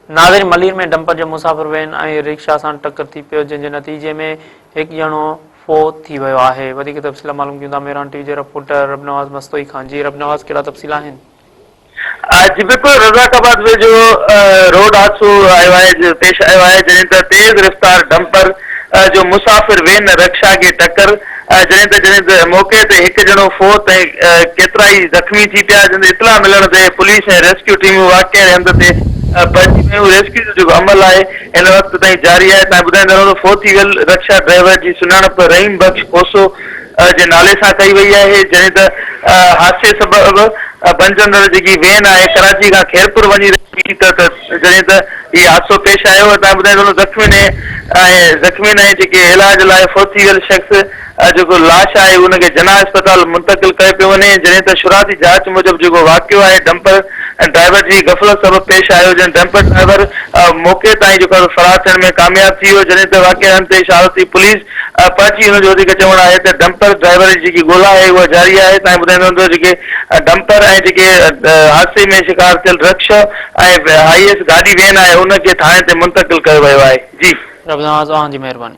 नाज़रीन, मलीर में डंपर जो मुसाफ़िर वैन ऐं रिक्शा सां टक्कर थी पियो, जंहिंजे नतीजे में हिकु ॼणो फोत थी वियो आहे। वधीक तफ़सील मालूम कंदा मेहरान टीवी जे रिपोर्टर रबनवाज़ मस्तोई खान। जी रबनवाज़, कहिड़ा तफ़सील आहिनि? जी बिल्कुल, रज़ाकाबाद वेझो रोड हादसो आयो आहे, पेश आयो आहे, जॾहिं त तेज़ रफ़्तार डंपर जो मुसाफ़िर वेन रिक्शा खे टक्कर, जॾहिं त मौक़े ते हिकु ॼणो फोत ऐं केतिरा ई ज़ख़्मी थी पिया। जंहिं इतला मिलण ते पुलिस ऐं रेस्क्यू टीमूं वाक़िए जे हंध ते पहुची वियूं। रेस्क्यू जो जेको अमल आहे हिन वक़्त ताईं जारी आहे। तव्हां ॿुधाईंदा रहो त फोत थी वियल रिक्शा ड्राइवर जी सुञाणप रहीम बख़्श कोसो जे नाले सां कई वई आहे, जॾहिं त हादसे सबबि बंजंदड़ जेकी वेन आहे कराची खां खैरपुर वञी रही त जॾहिं त हीउ हादसो पेश आयो। तव्हां ॿुधाईंदा रहो ज़ख़्मियुनि ऐं जेके इलाज लाइ फोत थी वियल शख़्स जेको लाश आहे उनखे जना अस्पताल मुंतक़िल कयो पियो वञे। जॾहिं त शुरूआती जांच मूजिबि जेको वाक़ियो आहे डंपर ड्राइवर जी गफ़लत सबबि पेश आयो, जंहिं डंपर ड्राइवर मौक़े ताईं जेको फरार थियण में कामयाब थी वियो। जॾहिं त वाक़िए हंध ते इशारती पुलिस पहुची, हुनजो वधीक चवणु आहे त डंपर ड्राइवर जी जेकी ॻोल्हा आहे उहा जारी आहे। तव्हां ॿुधाईंदो हूंदो जेके डंपर ऐं जेके हादसे में शिकार थियल रिक्शा ऐं हाईएस गाॾी वेन आहे उनखे थाणे ते मुंतक़िल कयो वियो आहे। जी रबनवाज़, तव्हांजी महिरबानी।